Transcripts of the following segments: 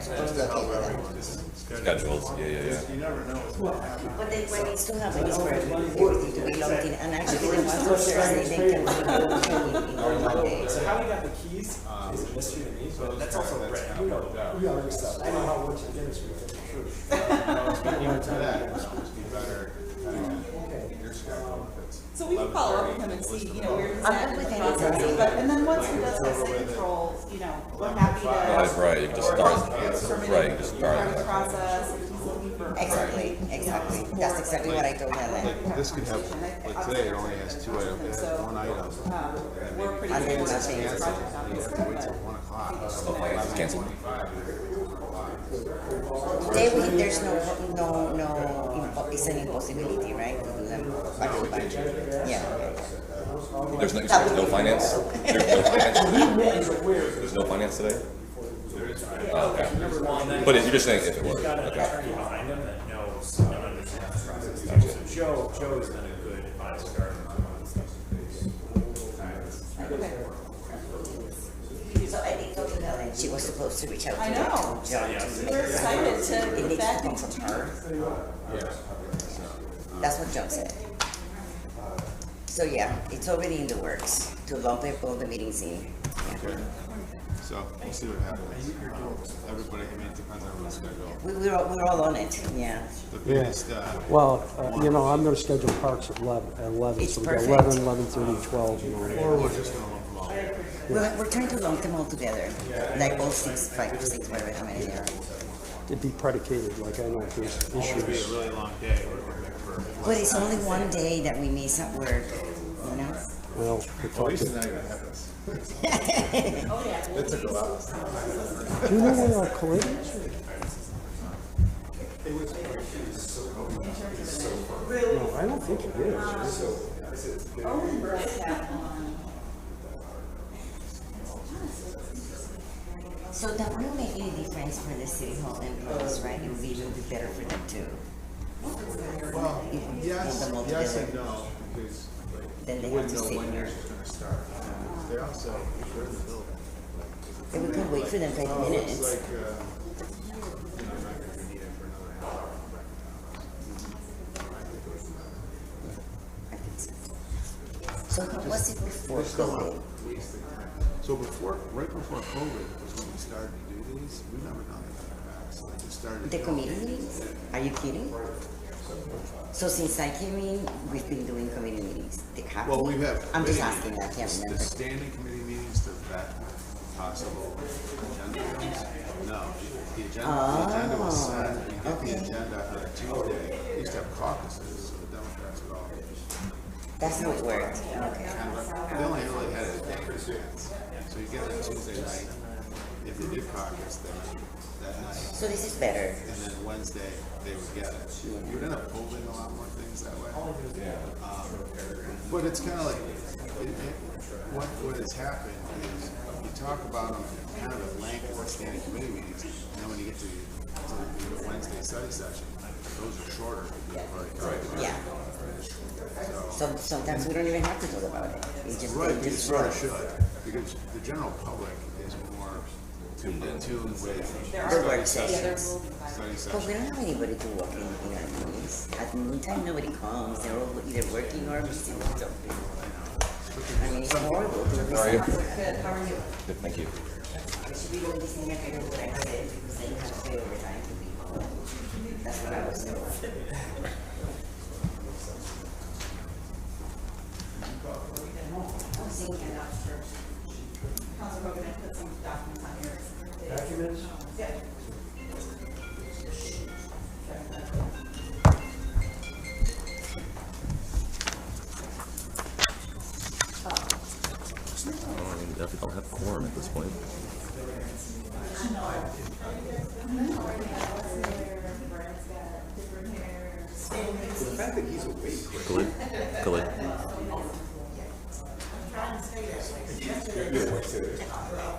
Schedules, yeah. What needs to happen is for everything to be logged in, and actually the ones on Thursday, they can be logged in on Monday. So how we got the keys is a mystery to me, but that's also Brett. I know how much it is for sure. So we can follow up with him and see, where he's I'm at. good with anything. And then once he does have site control, we're happy to. Right, you can just start. Right, you can just start. Process, if he's looking for. Exactly. That's exactly what I told Helen. This could have, like today, it only has two items, one item. We're pretty And then serious nothing. about this project on You this, have to wait till 1 o'clock. It's canceled. Today there's no, it's an impossibility, right, to do them back to back. Yeah. There's no finance? There's no finance today? Oh, okay. But you're just saying if it were. He's got an Okay. attorney behind him that knows and understands the process. So Joe has been a good advisor. So I did go to Helen, she was supposed to reach out to I know. John to make We're excited to it put needs that to come into from her. That's what John said. So yeah, it's already in the works to lump all the meetings in. Yeah. So we'll see what happens. Everybody, I mean, it depends on everyone's schedule. We're all on it, yeah. The biggest, Well, I'm gonna schedule parks at 11, It's so we got perfect. 11, 11:30, 12, or we're just gonna lump them all. We're trying to lump them all together, like all 5 or 6, whatever, how many there are. It'd be predicated, like I know if there's It's gonna be a issues. really long day. For But it's only one day that we miss at work, Well, we're talking. Oh, Do you know where our collision is? No, I don't think it is. So that will make a difference for the city hall employees, right? It will be a little bit better for them too. Well, If we yes, put them all yes and together. no, because Then they we have wouldn't to know sit when here. yours is gonna start. They also, they're in the building. And we could wait for them 5 It's minutes. like, you're not gonna need it for another half hour. So how was it before COVID? So right before COVID was when we started to do these, we've never done it in the past. Like it started. The committee meetings? Are you kidding? So since I came in, we've been doing committee meetings. They have Well, to? we have. I'm just asking, I can't The remember. standing committee meetings to vet possible agenda items? No, the agenda was set, you get okay. the agenda on a Tuesday, we used to have caucuses, so the Democrats would all. That's how it worked. Okay. They only really had it a day in advance, so you get it Tuesday night, if they did caucus, then that night, So this is better. and then Wednesday, they would get it. You would end up holding a lot more things that way. But it's kind of like, what has happened is, you talk about them kind of at length in the standing committee meetings, and then when you get to the Wednesday study session, those are shorter. Yeah. So sometimes we don't even have to talk about it. It's just, Right, they you just sort roll. of should, because the general public is more tuned with The work sessions. study But sessions. we don't have anybody to walk in our meetings. At noontime, nobody comes. They're all either working or busy. So, I mean, it's horrible. How are you? Good, how are you? Good, thank you. I should be doing this in every what I said because then you have to pay overtime to people. That's what I was saying. I'm seeing it. Council Hogan, I put some documents on yours. Documents? Yeah. Definitely don't have quorum at this point. Khalid? Khalid?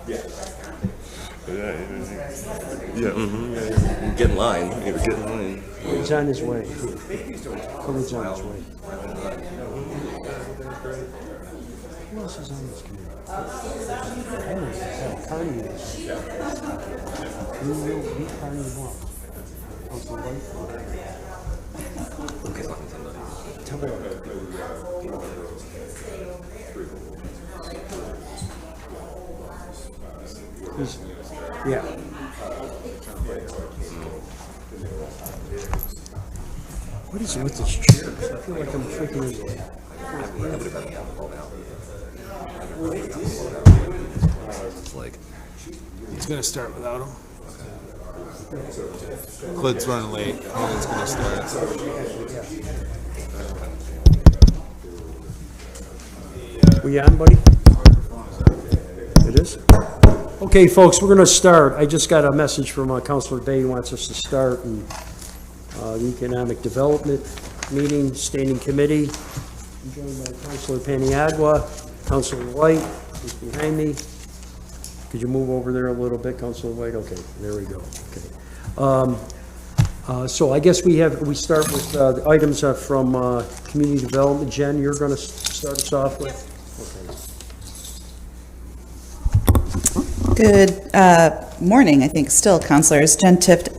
Yeah. Get in line. Get in line. He's on his way. Colin's on his way. Who else is on this committee? I don't know. Carney is. You will beat Carney Blunt. Council White. Tell me yeah. What is it with this chair? I feel like I'm freaking It's like, He's gonna start without him. Clint's running late. Hogan's gonna start. We on, buddy? It is? Okay, folks, we're going to start. I just got a message from Councilor Day who wants us to start in the Economic Development Meeting Standing Committee. I'm joined by Councilor Paniagua, Councilor White, who's behind me. Could you move over there a little bit, Councilor White? Okay, there we go. Okay. So I guess we start with the items from Community Development. Jen, you're going to start us off with? Good morning, I think, still, councilors. Jen Tift,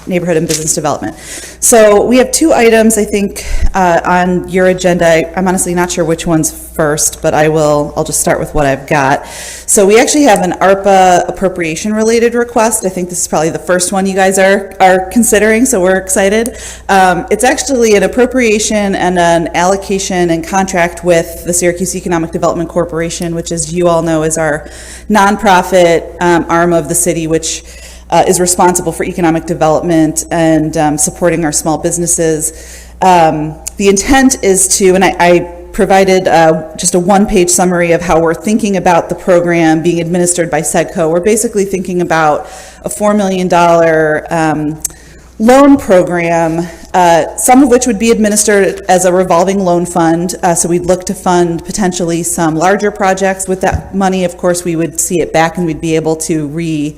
Neighborhood and Business Development. So we have two items, I think, on your agenda. I'm honestly not sure which one's first, but I'll just start with what I've got. So we actually have an ARPA appropriation related request. I think this is probably the first one you guys are considering, so we're excited. It's actually an appropriation and an allocation and contract with the Syracuse Economic Development Corporation, which, as you all know, is our nonprofit arm of the city, which is responsible for economic development and supporting our small businesses. The intent is to, and I provided just a one-page summary of how we're thinking about the program being administered by SEDCO. We're basically thinking about a $4 million loan program, some of which would be administered as a revolving loan fund. So we'd look to fund potentially some larger projects with that money. Of course, we would see it back and we'd be able to re-lend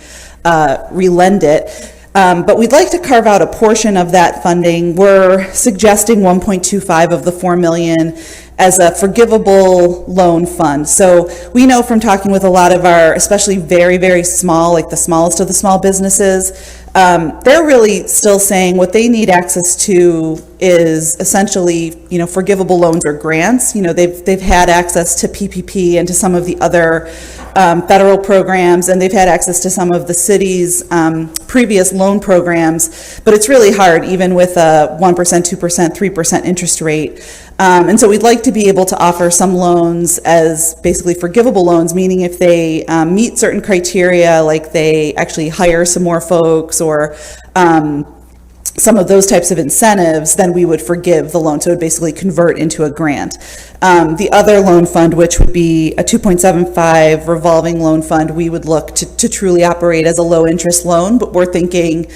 it. But we'd like to carve out a portion of that funding. We're suggesting 1.25 of the 4 million as a forgivable loan fund. So we know from talking with a lot of our, especially very, very small, like the smallest of the small businesses, they're really still saying what they need access to is essentially, forgivable loans or grants. They've had access to PPP and to some of the other federal programs, and they've had access to some of the city's previous loan programs, but it's really hard, even with a 1%, 2%, 3% interest rate. And so we'd like to be able to offer some loans as basically forgivable loans, meaning if they meet certain criteria, like they actually hire some more folks or some of those types of incentives, then we would forgive the loan. So it would basically convert into a grant. The other loan fund, which would be a 2.75 revolving loan fund, we would look to truly operate as a low interest loan, but we're thinking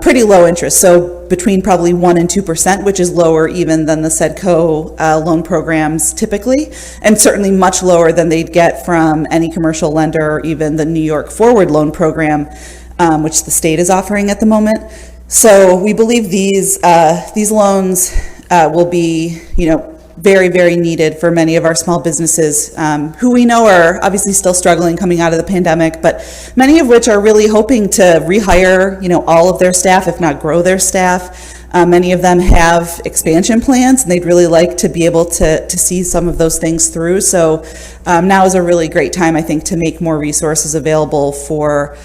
pretty low interest. So between probably 1% and 2%, which is lower even than the SEDCO loan programs typically, and certainly much lower than they'd get from any commercial lender or even the New York Forward Loan Program, which the state is offering at the moment. So we believe these loans will be, very, very needed for many of our small businesses who we know are obviously still struggling coming out of the pandemic, but many of which are really hoping to rehire, all of their staff, if not grow their staff. Many of them have expansion plans, and they'd really like to be able to see some of those things through. So now is a really great time, I think, to make more resources available for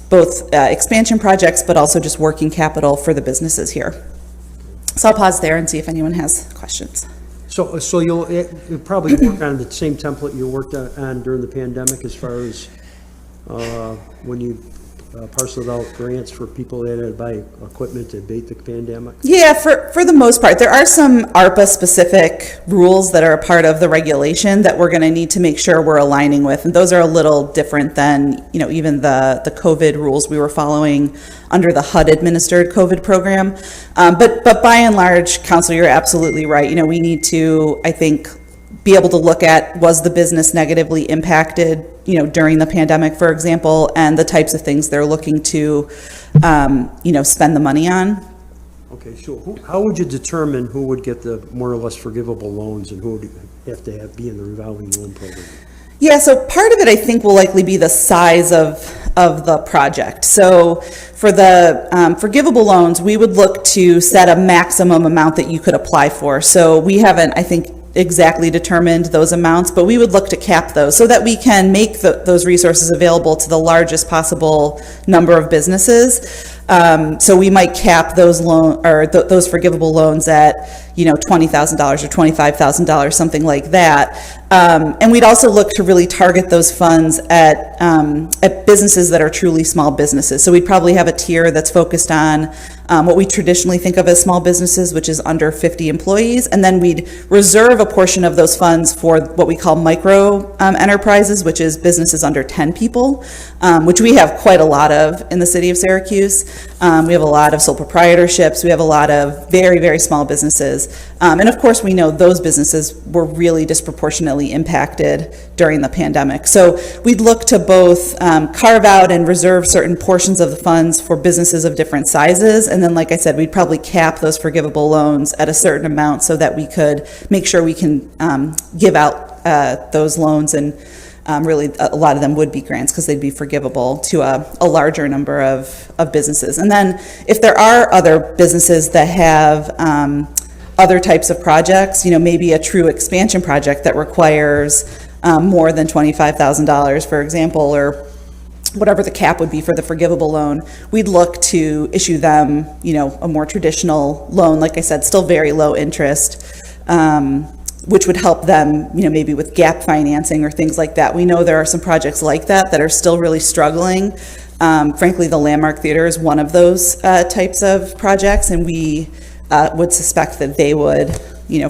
both expansion projects, but also just working capital for the businesses here. So I'll pause there and see if anyone has questions. So you'll probably work on the same template you worked on during the pandemic, as far as when you parceled out grants for people that had to buy equipment to abate the pandemic? Yeah, for the most part. There are some ARPA specific rules that are a part of the regulation that we're going to need to make sure we're aligning with, and those are a little different than even the COVID rules we were following under the HUD administered COVID program. But by and large, Council, you're absolutely right. We need to, I think, be able to look at, was the business negatively impacted during the pandemic, for example, and the types of things they're looking to spend the money on. Okay, so how would you determine who would get the more or less forgivable loans and who would have to be in the revolving loan program? Yeah, so part of it I think will likely be the size of the project. So for the forgivable loans, we would look to set a maximum amount that you could apply for. So we haven't, I think, exactly determined those amounts, but we would look to cap those so that we can make those resources available to the largest possible number of businesses. So we might cap those those forgivable loans at, $20,000 or $25,000, something like that. And we'd also look to really target those funds at businesses that are truly small businesses. So we'd probably have a tier that's focused on what we traditionally think of as small businesses, which is under 50 employees. And then we'd reserve a portion of those funds for what we call micro enterprises, which is businesses under 10 people, which we have quite a lot of in the city of Syracuse. We have a lot of sole proprietorships. We have a lot of very, very small businesses. And of course, we know those businesses were really disproportionately impacted during the pandemic. So we'd look to both carve out and reserve certain portions of the funds for businesses of different sizes. And then, like I said, we'd probably cap those forgivable loans at a certain amount so that we could make sure we can give out those loans. And really, a lot of them would be grants because they'd be forgivable to a larger number of businesses. And then if there are other businesses that have other types of projects, maybe a true expansion project that requires more than $25,000, for example, or whatever the cap would be for the forgivable loan, we'd look to issue them, a more traditional loan, like I said, still very low interest, which would help them, maybe with gap financing or things like that. We know there are some projects like that are still really struggling. Frankly, the Landmark Theater is one of those types of projects, and we would suspect that they would,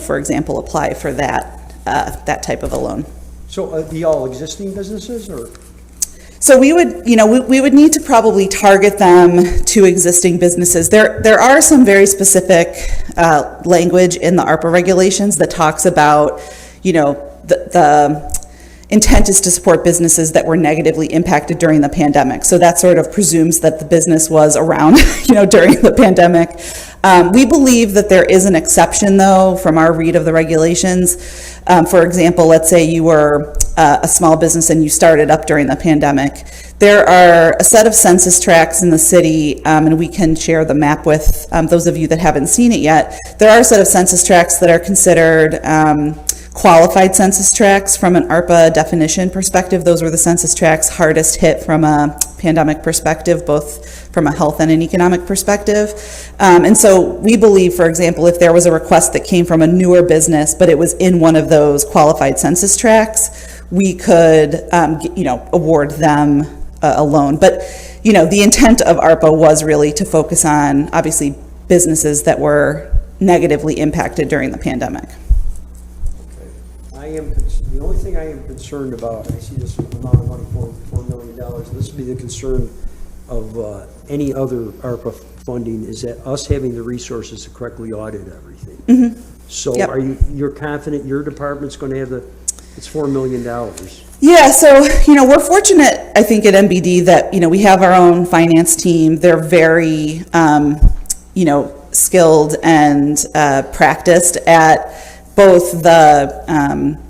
for example, apply for that type of a loan. So are they all existing businesses, or? So we would, we would need to probably target them to existing businesses. There are some very specific language in the ARPA regulations that talks about, the intent is to support businesses that were negatively impacted during the pandemic. So that sort of presumes that the business was around, during the pandemic. We believe that there is an exception, though, from our read of the regulations. For example, let's say you were a small business and you started up during the pandemic. There are a set of census tracts in the city, and we can share the map with those of you that haven't seen it yet. There are a set of census tracts that are considered qualified census tracts from an ARPA definition perspective. Those were the census tracts hardest hit from a pandemic perspective, both from a health and an economic perspective. And so we believe, for example, if there was a request that came from a newer business, but it was in one of those qualified census tracts, we could, award them a loan. But, the intent of ARPA was really to focus on, obviously, businesses that were negatively impacted during the pandemic. The only thing I am concerned about, I see this amount of money, $4 million, and this would be the concern of any other ARPA funding, is that us having the resources to correctly audit everything. Mm-hmm. So Yep. you're confident your department's going to have it's $4 million? Yeah, so, we're fortunate, I think, at MBD that, we have our own finance team. They're very, skilled and practiced at both the,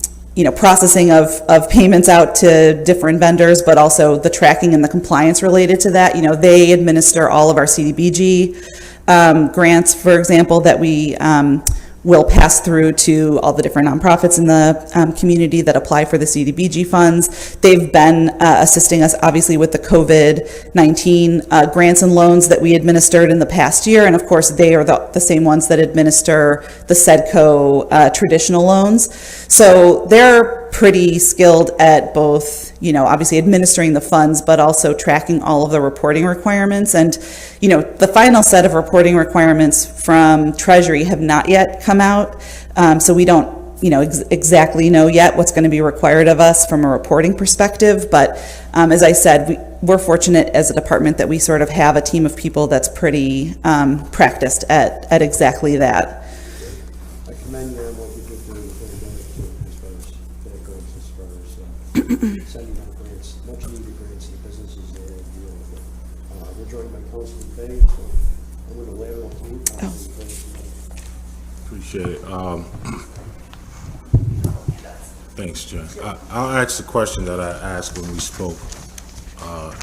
processing of payments out to different vendors, but also the tracking and the compliance related to that. They administer all of our CDBG grants, for example, that we will pass through to all the different nonprofits in the community that apply for the CDBG funds. They've been assisting us, obviously, with the COVID-19 grants and loans that we administered in the past year. And of course, they are the same ones that administer the SEDCO traditional loans. So they're pretty skilled at both, obviously administering the funds, but also tracking all of the reporting requirements. And, the final set of reporting requirements from Treasury have not yet come out. So we don't, exactly know yet what's going to be required of us from a reporting perspective. But as I said, we're fortunate as a department that we sort of have a team of people that's pretty practiced at exactly that. I commend you on what you did during the pandemic, too, as far as that goes, as far as sending out grants, much needed grants to businesses that have to deal with it. We're joined by Councilor Bay, so I'm going to lateral to you. Appreciate it. Thanks, Jen. I'll ask the question that I asked when we spoke a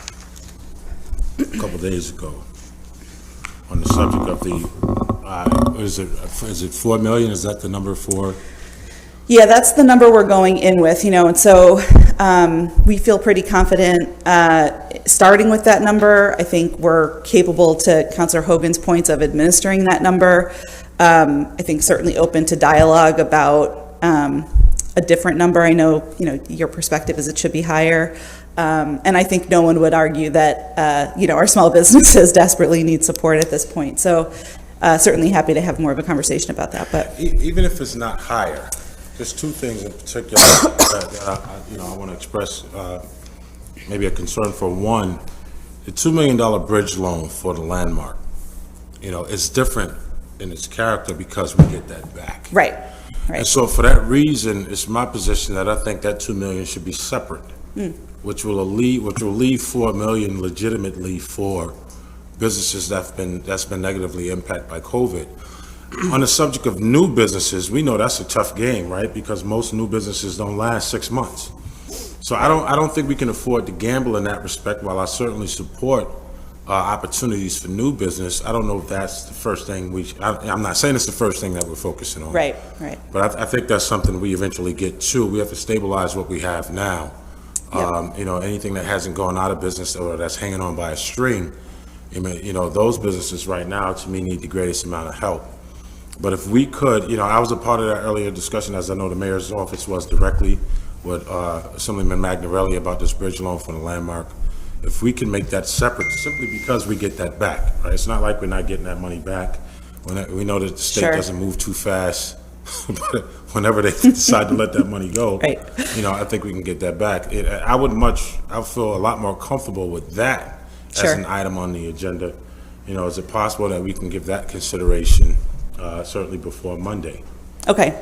couple days ago on the subject of the, is it 4 million? Is that the number for? Yeah, that's the number we're going in with, and so we feel pretty confident starting with that number. I think we're capable, to Councilor Hogan's points, of administering that number. I think certainly open to dialogue about a different number. I know, your perspective is it should be higher. And I think no one would argue that, our small businesses desperately need support at this point. So certainly happy to have more of a conversation about that. But Even if it's not higher, there's two things in particular that I want to express maybe a concern for. One, the $2 million bridge loan for the landmark, is different in its character because we get that back. Right. And so for that reason, it's my position that I think that $2 million should be separate, which will leave 4 million legitimately for businesses that's been negatively impacted by COVID. On the subject of new businesses, we know that's a tough game, right? Because most new businesses don't last 6 months. So I don't think we can afford to gamble in that respect. While I certainly support opportunities for new business, I don't know if that's the first thing I'm not saying it's the first thing that we're focusing on. Right. But I think that's something we eventually get to. We have to stabilize what we have now. Yep. Anything that hasn't gone out of business or that's hanging on by a string, those businesses right now, to me, need the greatest amount of help. But if we could, I was a part of that earlier discussion, as I know the mayor's office was directly with Assemblyman Magnarelli about this bridge loan for the landmark. If we can make that separate, simply because we get that back, right? It's not like we're not getting that money back. We know that the state Sure. doesn't move too fast. But whenever they decide to let that money go, Right. I think we can get that back. I feel a lot more comfortable with that as Sure. an item on the agenda. Is it possible that we can give that consideration certainly before Monday? Okay.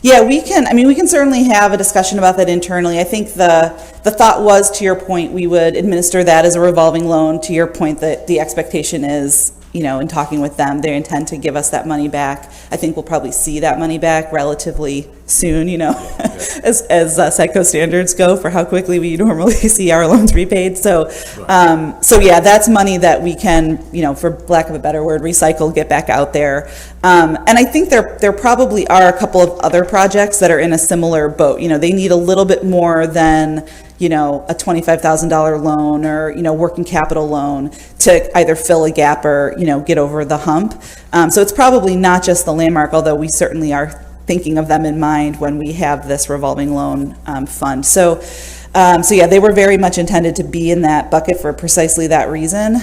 Yeah, we can certainly have a discussion about that internally. I think the thought was, to your point, we would administer that as a revolving loan. To your point, that the expectation is, in talking with them, they intend to give us that money back. I think we'll probably see that money back relatively soon, as Psycho standards go for how quickly we normally see our loans repaid. So, yeah, that's money that we can, for lack of a better word, recycle, get back out there. And I think there probably are a couple of other projects that are in a similar boat. They need a little bit more than, a $25,000 loan or, working capital loan to either fill a gap or, get over the hump. So it's probably not just the landmark, although we certainly are thinking of them in mind when we have this revolving loan fund. So yeah, they were very much intended to be in that bucket for precisely that reason.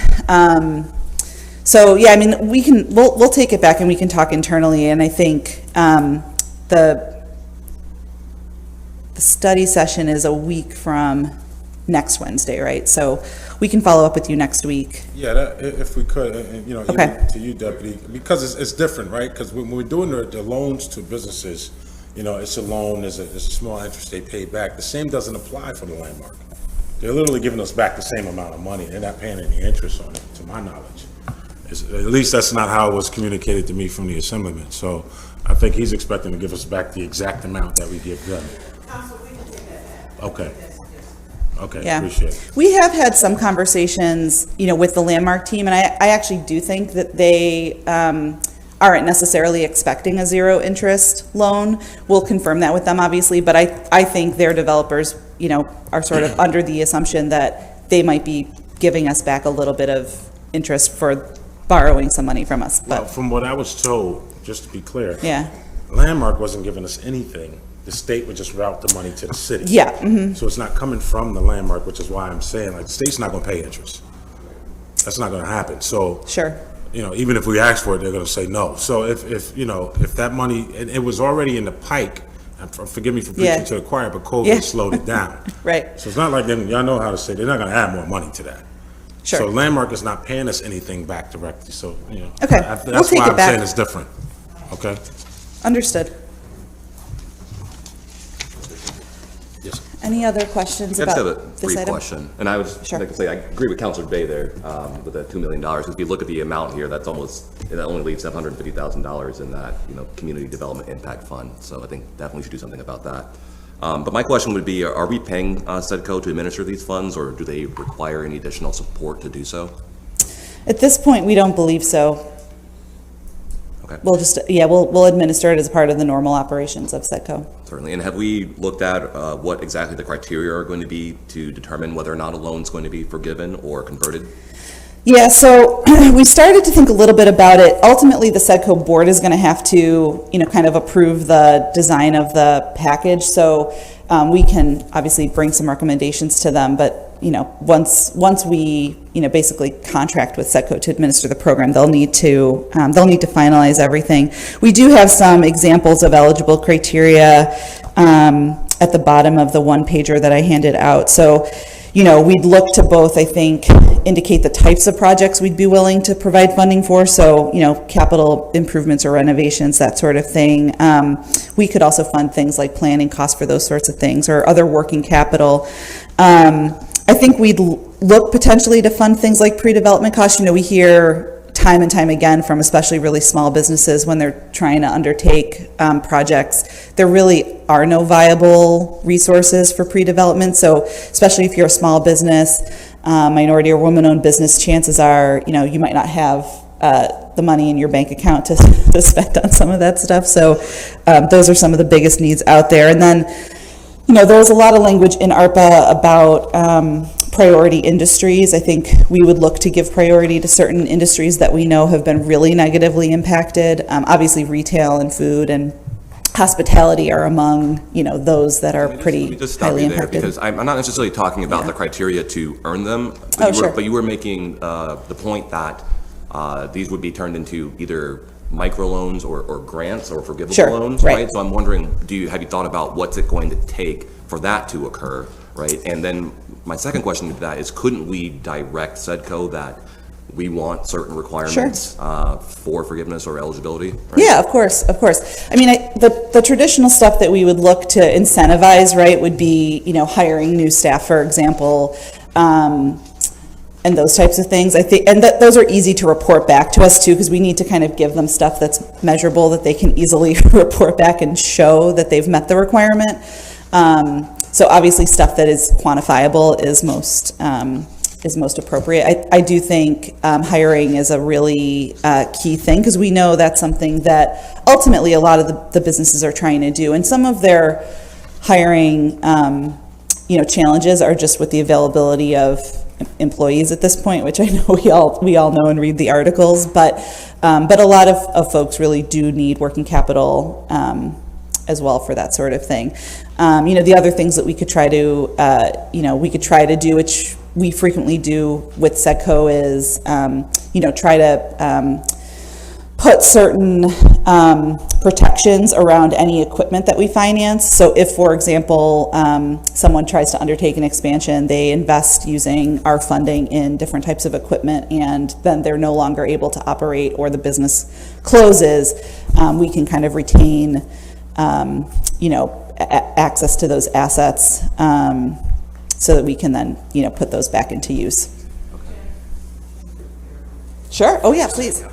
So yeah, we'll take it back and we can talk internally. And I think the study session is a week from next Wednesday, right? So we can follow up with you next week. Yeah, if we could, even Okay. to you, Deputy, because it's different, right? Because when we're doing the loans to businesses, it's a loan, there's a small interest they pay back. The same doesn't apply for the landmark. They're literally giving us back the same amount of money. They're not paying any interest on it, to my knowledge. At least that's not how it was communicated to me from the Assemblyman. So I think he's expecting to give us back the exact amount that we give them. Okay. Okay, Yeah. appreciate it. We have had some conversations, with the landmark team, and I actually do think that they aren't necessarily expecting a zero interest loan. We'll confirm that with them, obviously, but I think their developers, are sort of under the assumption that they might be giving us back a little bit of interest for borrowing some money from us. Well, But from what I was told, just to be clear, yeah, Landmark wasn't giving us anything. The state would just route the money to the city. yeah, mhm. So it's not coming from the Landmark, which is why I'm saying, the state's not gonna pay interest. That's not gonna happen. So, Sure. even if we ask for it, they're gonna say no. So if that money, and it was already in the pike, and forgive me for preaching Yeah. to the choir, but COVID Yeah. slowed it down. Right. So it's not like them, y'all know how to say, they're not gonna add more money to that. Sure. So Landmark is not paying us anything back directly, so, Okay. that's We'll take why it I'm back. saying it's different, okay? Understood. Yes. Any other questions I just about? have brief item? question. And I was, Sure. like I say, I agree with Councilor Bay there, with the $2 million. Because if you look at the amount here, that only leaves $750,000 in that, community development impact fund. So I think definitely should do something about that. But my question would be, are we paying SEDCO to administer these funds, or do they require any additional support to do so? At this point, we don't believe so. Okay. We'll administer it as part of the normal operations of SEDCO. Certainly. And have we looked at what exactly the criteria are going to be to determine whether or not a loan is going to be forgiven or converted? Yeah, so we started to think a little bit about it. Ultimately, the SEDCO board is going to have to, kind of approve the design of the package. So we can obviously bring some recommendations to them, but once we basically contract with SEDCO to administer the program, they'll need to finalize everything. We do have some examples of eligible criteria at the bottom of the one pager that I handed out. So we'd look to both, I think, indicate the types of projects we'd be willing to provide funding for. So, capital improvements or renovations, that sort of thing. We could also fund things like planning costs for those sorts of things, or other working capital. I think we'd look potentially to fund things like pre-development costs. We hear time and time again from especially really small businesses when they're trying to undertake projects, there really are no viable resources for pre-development. So especially if you're a small business, minority or woman-owned business, chances are, you might not have the money in your bank account to spend on some of that stuff. So those are some of the biggest needs out there. And then, there's a lot of language in ARPA about priority industries. I think we would look to give priority to certain industries that we know have been really negatively impacted. Obviously, retail and food and hospitality are among, those that are pretty Let me just stop highly you there, impacted. because I'm not necessarily talking about the criteria to earn them. But you were making the point that these would be turned into either microloans or grants or forgivable loans, right? So I'm wondering, have you thought about what's it going to take for that to occur, right? And then my second question to that is, couldn't we direct SEDCO that we want certain requirements for forgiveness or eligibility? Right? Yeah, of course. I mean, the traditional stuff that we would look to incentivize, right, would be, hiring new staff, for example, and those types of things. I think, and those are easy to report back to us too, because we need to kind of give them stuff that's measurable that they can easily report back and show that they've met the requirement. So obviously, stuff that is quantifiable is most appropriate. I do think hiring is a really key thing, because we know that's something that ultimately a lot of the businesses are trying to do, and some of their hiring challenges are just with the availability of employees at this point, which I know we all know and read the articles, but a lot of folks really do need working capital as well for that sort of thing. The other things that we could try to do, which we frequently do with SEDCO, is try to put certain protections around any equipment that we finance. So if, for example, someone tries to undertake an expansion, they invest using our funding in different types of equipment, and then they're no longer able to operate, or the business closes, we can kind of retain access to those assets, so that we can then put those back into use. Sure. Oh yeah, please.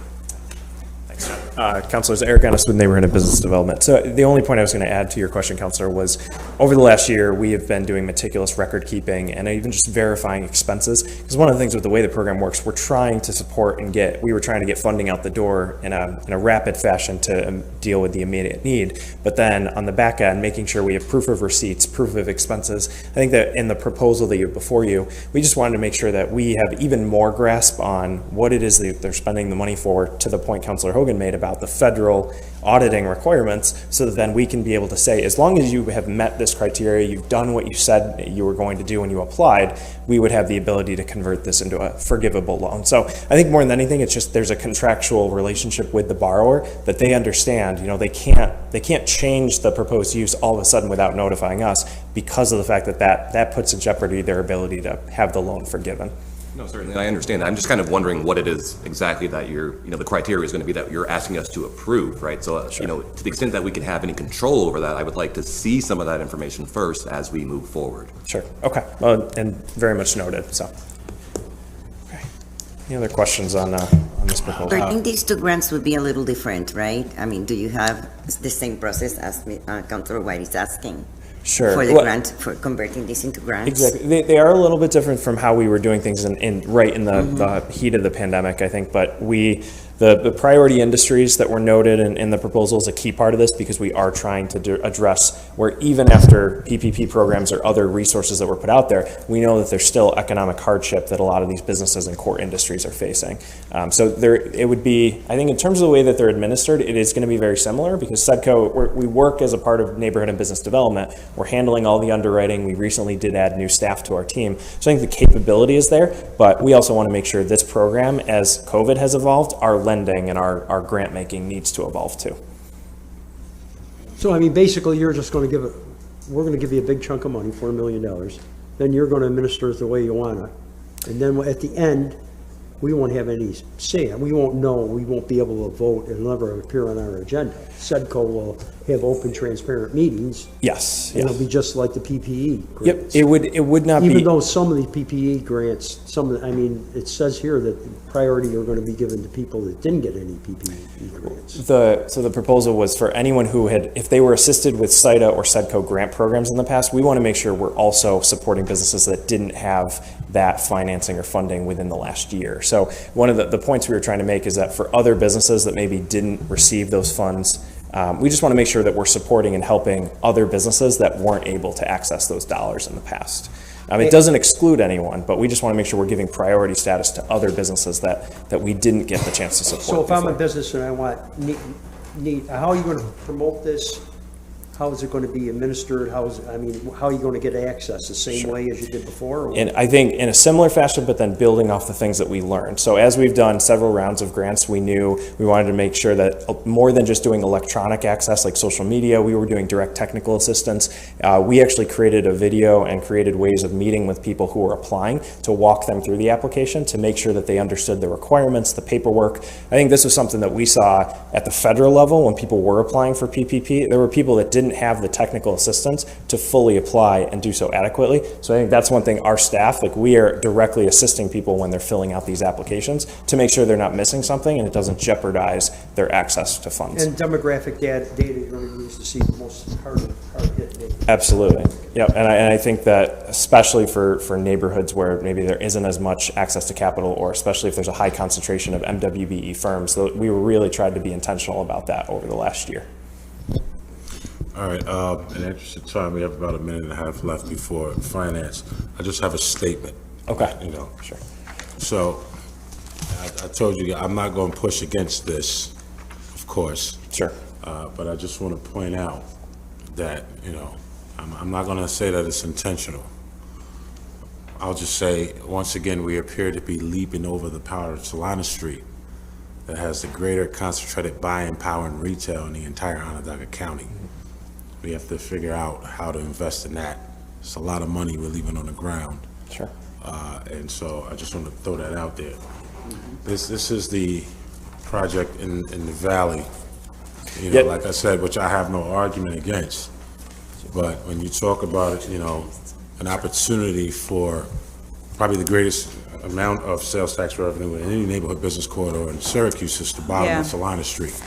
Councilors, Eric Ennis with Neighborhood and Business Development. So the only point I was going to add to your question, Councilor, was over the last year, we have been doing meticulous record keeping and even just verifying expenses. Because one of the things with the way the program works, we're trying to support and we were trying to get funding out the door in a rapid fashion to deal with the immediate need. But then on the back end, making sure we have proof of receipts, proof of expenses. I think that in the proposal that you have before you, we just wanted to make sure that we have even more grasp on what it is that they're spending the money for, to the point Councilor Hogan made about the federal auditing requirements, so that then we can be able to say, as long as you have met this criteria, you've done what you said you were going to do when you applied, we would have the ability to convert this into a forgivable loan. So I think more than anything, it's just there's a contractual relationship with the borrower that they understand. They can't change the proposed use all of a sudden without notifying us, because of the fact that puts in jeopardy their ability to have the loan forgiven. No, certainly, I understand that. I'm just kind of wondering what it is exactly that the criteria is going to be that you're asking us to approve, right? So, to the extent that we can have any control over that, I would like to see some of that information first as we move forward. Sure, okay, and very much noted, so. Okay. Any other questions on this proposal? I think these two grants would be a little different, right? I mean, do you have the same process as Councilor White is asking? Sure. For the grant, for converting this into grants? Exactly. They are a little bit different from how we were doing things in the heat of the pandemic, I think, but the priority industries that were noted in the proposal is a key part of this because we are trying to address where even after PPP programs or other resources that were put out there, we know that there's still economic hardship that a lot of these businesses and core industries are facing. So it would be, I think in terms of the way that they're administered, it is going to be very similar because SEDCO, we work as a part of neighborhood and business development. We're handling all the underwriting. We recently did add new staff to our team. So I think the capability is there, but we also want to make sure this program, as COVID has evolved, our lending and our grant making needs to evolve too. So, I mean, basically, you're just going to we're going to give you a big chunk of money, $4 million. Then you're going to administer it the way you want it. And then at the end, we won't have any say. We won't know. We won't be able to vote. It'll never appear on our agenda. SEDCO will have open, transparent meetings. Yes. It'll be just like the PPE grants. Yep. It would not be. Even though some of the PPE grants, it says here that priority are going to be given to people that didn't get any PPE grants. So the proposal was for anyone who if they were assisted with SIDA or SEDCO grant programs in the past, we want to make sure we're also supporting businesses that didn't have that financing or funding within the last year. So one of the points we were trying to make is that for other businesses that maybe didn't receive those funds, we just want to make sure that we're supporting and helping other businesses that weren't able to access those dollars in the past. It doesn't exclude anyone, but we just want to make sure we're giving priority status to other businesses that we didn't get the chance to support. So if I'm a before. business and I want, how are you going to promote this? How is it going to be administered? How are you going to get access the same way as you did before? Or? And I think in a similar fashion, but then building off the things that we learned. So as we've done several rounds of grants, we knew we wanted to make sure that more than just doing electronic access like social media, we were doing direct technical assistance. We actually created a video and created ways of meeting with people who were applying to walk them through the application to make sure that they understood the requirements, the paperwork. I think this was something that we saw at the federal level when people were applying for PPP. There were people that didn't have the technical assistance to fully apply and do so adequately. So I think that's one thing our staff, we are directly assisting people when they're filling out these applications to make sure they're not missing something and it doesn't jeopardize their access to funds. And demographic data you're going to use to see the most hard hit neighborhoods. Absolutely. Yep. And I think that especially for neighborhoods where maybe there isn't as much access to capital, or especially if there's a high concentration of MWBE firms, we really tried to be intentional about that over the last year. All right, in the interest of time, we have about a minute and a half left before finance. I just have a statement. Okay. Sure. So, I told you, I'm not going to push against this, of course. Sure. But I just want to point out that, I'm not going to say that it's intentional. I'll just say, once again, we appear to be leaping over the power of Solana Street that has the greater concentrated buying power in retail in the entire Onondaga County. We have to figure out how to invest in that. It's a lot of money we're leaving on the ground. Sure. And so I just want to throw that out there. This is the project in the valley, Yep. like I said, which I have no argument against. But when you talk about it, an opportunity for probably the greatest amount of sales tax revenue in any neighborhood business corridor in Syracuse is the bottom of Solana Street.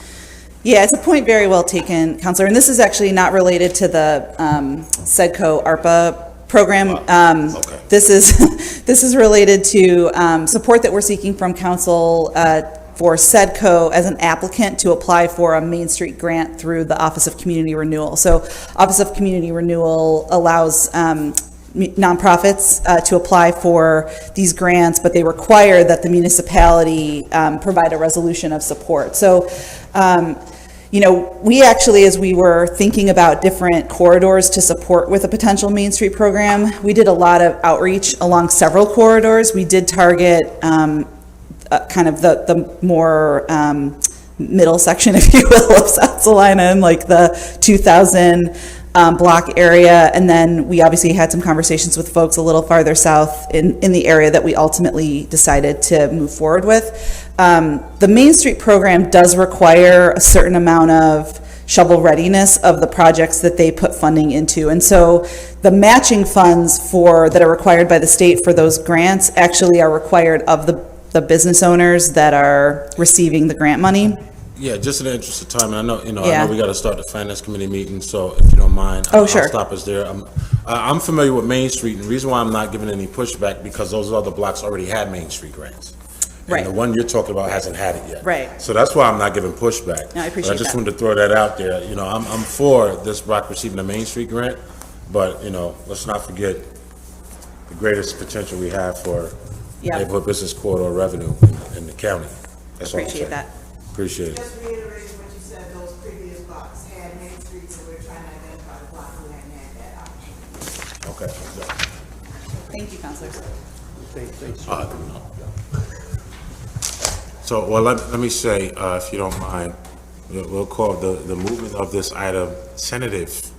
Yeah, it's a point very well taken, Counselor. And this is actually not related to the SEDCO ARPA program. Okay. This is related to support that we're seeking from council for SEDCO as an applicant to apply for a Main Street grant through the Office of Community Renewal. So Office of Community Renewal allows nonprofits to apply for these grants, but they require that the municipality provide a resolution of support. So, we actually, as we were thinking about different corridors to support with a potential Main Street program, we did a lot of outreach along several corridors. We did target kind of the more middle section, if you will, of South Salina, and like the 2000 block area. And then we obviously had some conversations with folks a little farther south in the area that we ultimately decided to move forward with. The Main Street program does require a certain amount of shovel readiness of the projects that they put funding into. And so the matching funds that are required by the state for those grants actually are required of the business owners that are receiving the grant money. Yeah, just in the interest of time, and I know Yeah. we got to start the finance committee meeting, so if you don't mind, Oh, sure. I'll stop us there. I'm familiar with Main Street, and the reason why I'm not giving any pushback, because those other blocks already had Main Street grants. Right. And the one you're talking about hasn't had it yet. Right. So that's why I'm not giving pushback. No, I appreciate But I just that. wanted to throw that out there. I'm for this block receiving a Main Street grant, but, let's not forget the greatest potential we have for Yeah. neighborhood business corridor revenue in the county. That's all I'm Appreciate saying. that. Appreciate it. Just reiterating what you said, those previous blocks had Main Street, so we're trying to identify the block who hadn't had that option. Okay. Thank you, counselors. So, well, let me say, if you don't mind, we'll call the movement of this item tentative,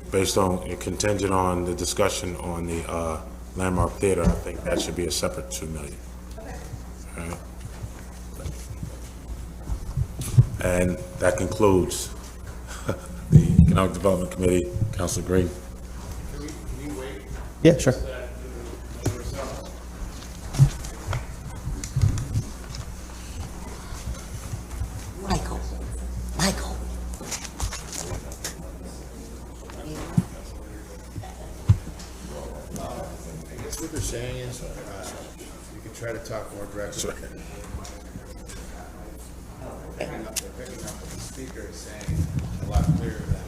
based on, contingent on the discussion on the Landmark Theater. I think that should be a separate $2 million. All right. And that concludes the Economic Development Committee. Councilor Green. Yeah, sure. Michael. I guess what they're saying is, you can try to talk more directly. They're picking up what the speaker is saying a lot clearer than.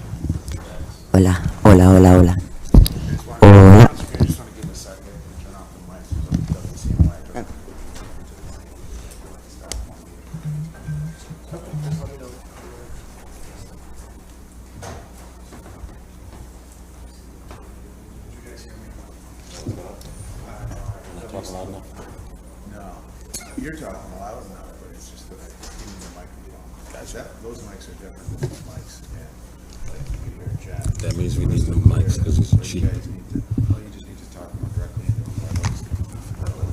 Hola, hola, hola, hola. I just want to give a second and turn off the mic so it doesn't seem like. No, you're talking loud enough, but it's just that giving the microphone. Those mics are different than these mics, and like you can hear Chad. That means we need new mics because it's You cheap. guys need to